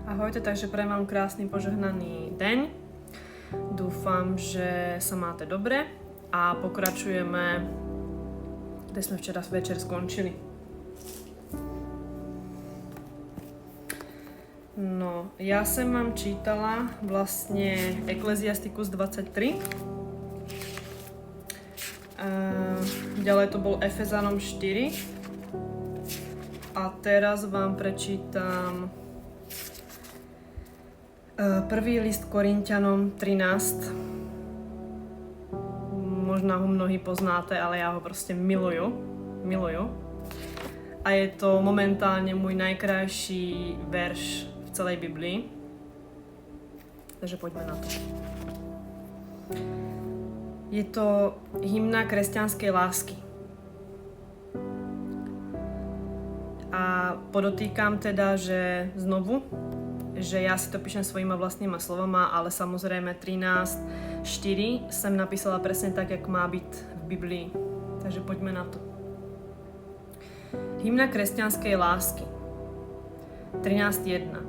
Ahojte, takže prajem vám krásny požehnaný deň. Dúfam, že sa máte dobre a pokračujeme, kde sme včera večer skončili. No, ja som vám čítala vlastne Ekleziasticus 23. Ďalej to bol Efezanom 4. A teraz vám prečítam prvý list Korinťanom 13. Možno ho mnohí poznáte, ale ja ho proste milujú. A je to momentálne môj najkrajší verš v celej Biblii. Takže poďme na to. Je to hymna kresťanskej lásky. A podotýkam teda, že znovu, že ja si to píšem svojima vlastnýma slovama, ale samozrejme 13.4 som napísala presne tak, jak má byť v Biblii. Takže poďme na to. Hymna kresťanskej lásky 13.1.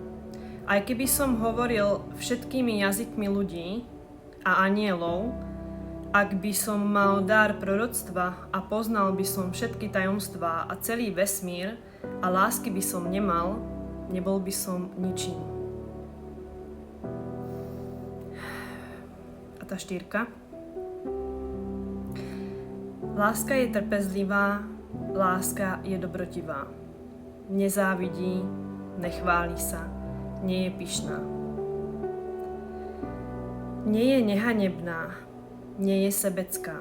Aj keby som hovoril všetkými jazykmi ľudí a anielov, ak by som mal dar proroctva a poznal by som všetky tajomstvá a celý vesmír a lásky by som nemal, nebol by som ničím. A tá 4. Láska je trpezlivá, láska je dobrotivá. Nezávidí, nechváli sa, nie je pyšná. Nie je nehanebná, nie je sebecká,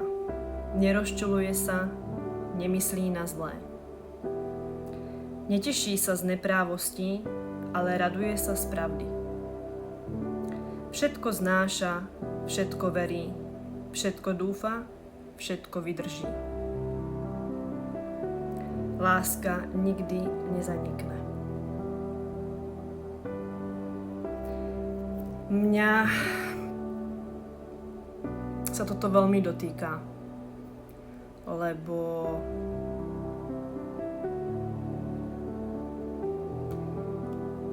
nerozčuľuje sa, nemyslí na zlé. Neteší sa z neprávostí, ale raduje sa z pravdy. Všetko znáša, všetko verí, všetko dúfa, všetko vydrží. Láska nikdy nezanikne. Mňa sa toto veľmi dotýka, lebo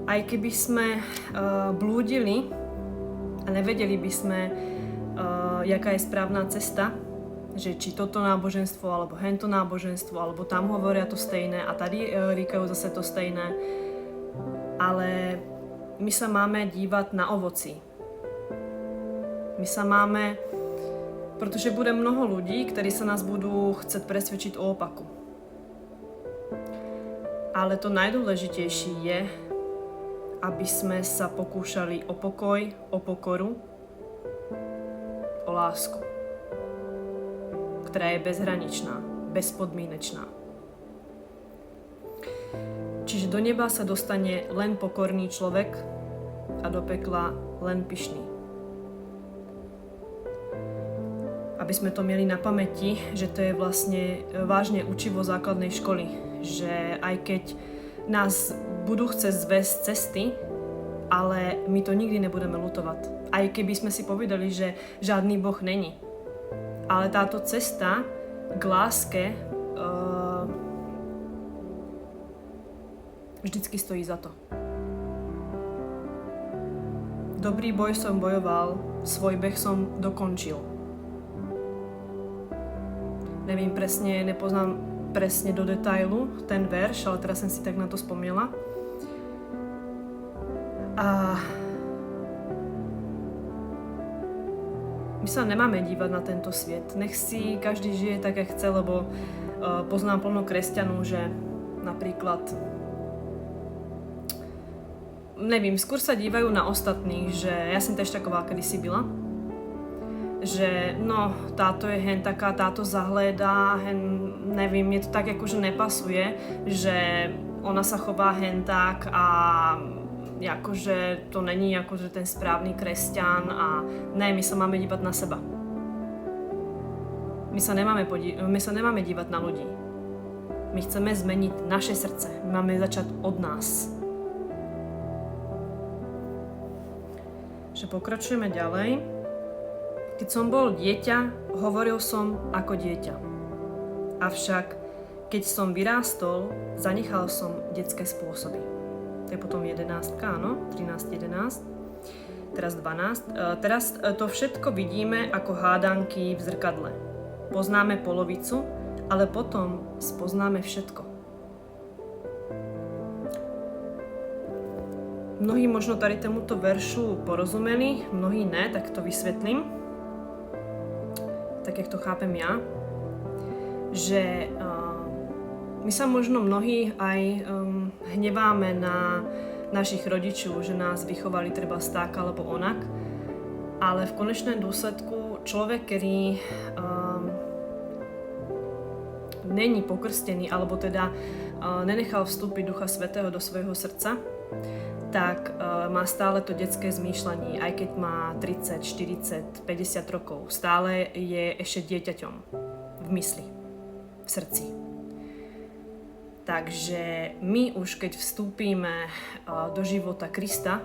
aj keby sme blúdili a nevedeli by sme, jaká je správna cesta, že či toto náboženstvo, alebo hento náboženstvo, alebo tam hovoria to stejné a tady říkajú zase to stejné, ale my sa máme dívať na ovoci. My sa máme, protože bude mnoho ľudí, ktorí sa nás budú chcieť presvedčiť o opaku. Ale to najdôležitejšie je, aby sme sa pokúšali o pokoj, o pokoru, o lásku, ktorá je bezhraničná, bezpodmienečná. Čiže do neba sa dostane len pokorný človek a do pekla len pyšný. Aby sme to mieli na pamäti, že to je vlastne vážne učivo základnej školy, že aj keď nás budú chcieť zväzť cesty, ale my to nikdy nebudeme ľutovať. Aj keby sme si povedali, že žiadny Boh není. Ale táto cesta k láske vždycky stojí za to. Dobrý boj som bojoval, svoj beh som dokončil. Neviem presne, nepoznám presne do detailu ten verš, ale teraz som si tak na to spomínala. A my sa nemáme dívať na tento svet. Nech si každý žije tak, jak chce, lebo poznám plno kresťanov, že napríklad nevím, skôr sa dívajú na ostatných, že ja som tiež taková kedysi byla, že no, táto je hen taká, táto zahlédá, hen, nevím, mne to tak akože nepasuje, že ona sa chová hen tak a akože to není akože ten správny kresťan a ne, my sa máme dívať na seba. My sa nemáme dívať na ľudí. My chceme zmeniť naše srdce. My máme začať od nás. Že pokračujeme ďalej. Keď som bol dieťa, hovoril som ako dieťa. Avšak, keď som vyrástol, zanechal som detské spôsoby. je potom 11, áno, 13, 11, teraz 12. Teraz to všetko vidíme ako hádanky v zrkadle. Poznáme polovicu, ale potom spoznáme všetko. Mnohí možno tady tomuto veršu porozumeli, mnohí ne, tak to vysvetlím. Tak, jak to chápem ja. Že my sa možno mnohí aj hneváme na našich rodičov, že nás vychovali treba tak alebo onak. Ale v konečnom dôsledku človek, ktorý není pokrstený, alebo teda nenechal vstúpiť Ducha Svätého do svojho srdca, tak má stále to detské zmýšľanie, aj keď má 30, 40, 50 rokov. Stále je ešte dieťaťom v mysli, v srdci. Takže my už keď vstúpime do života Krista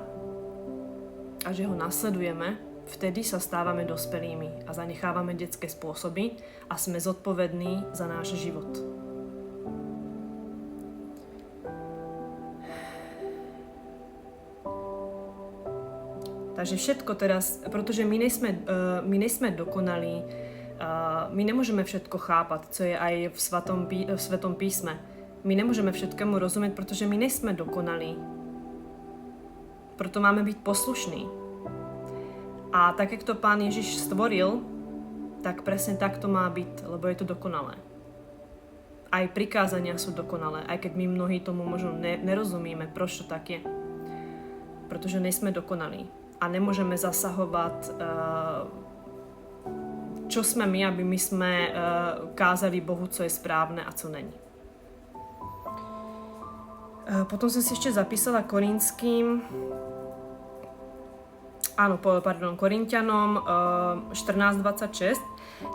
a že ho nasledujeme, vtedy sa stávame dospelými a zanechávame detské spôsoby a sme zodpovední za náš život. Takže všetko teraz, pretože my nejsme dokonalí, my nemôžeme všetko chápať, co je aj v Svetom písme. My nemôžeme všetkému rozumieť, pretože my nejsme dokonalí. Proto máme byť poslušní. A tak, jak to Pán Ježiš stvoril, tak presne tak to má byť, lebo je to dokonalé. Aj prikázania sú dokonalé, aj keď my mnohí tomu možno nerozumieme, prečo tak je. Pretože nejsme dokonalí. A nemôžeme zasahovať, čo sme my, aby my sme kázali Bohu, co je správne a co není. Potom som si ešte zapísala Korinťanom 14:26.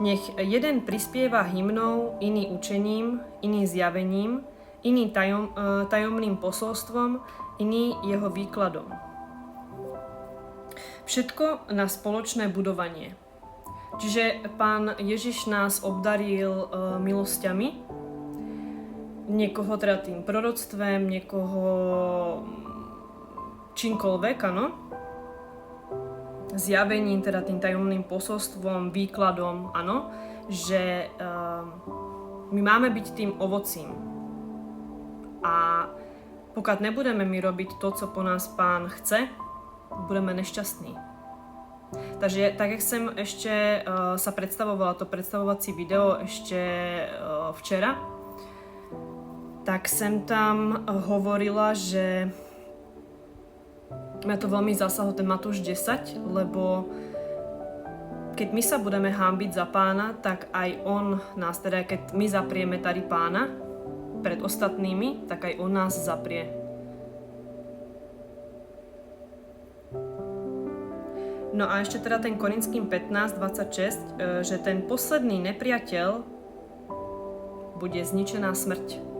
Nech jeden prispieva hymnou, iný učením, iný zjavením, iný tajomným posolstvom, iný jeho výkladom. Všetko na spoločné budovanie. Čiže Pán Ježiš nás obdaril milosťami, niekoho teda tým proroctvem, niekoho čímkoľvek, áno. Zjavením, teda tým tajomným posolstvom, výkladom, áno. Že my máme byť tým ovocím. A pokiaľ nebudeme my robiť to, co po nás Pán chce, budeme nešťastní. Takže tak, jak som ešte sa predstavovala, to predstavovací video ešte včera, tak som tam hovorila, že mňa to veľmi zasahlo ten Matúš 10, lebo keď my sa budeme hanbiť za Pána, tak aj on nás, teda keď my zaprieme tady Pána pred ostatnými, tak aj on nás zaprie. No a ešte teda ten Korinským 15:26, že ten posledný nepriateľ bude zničená smrť.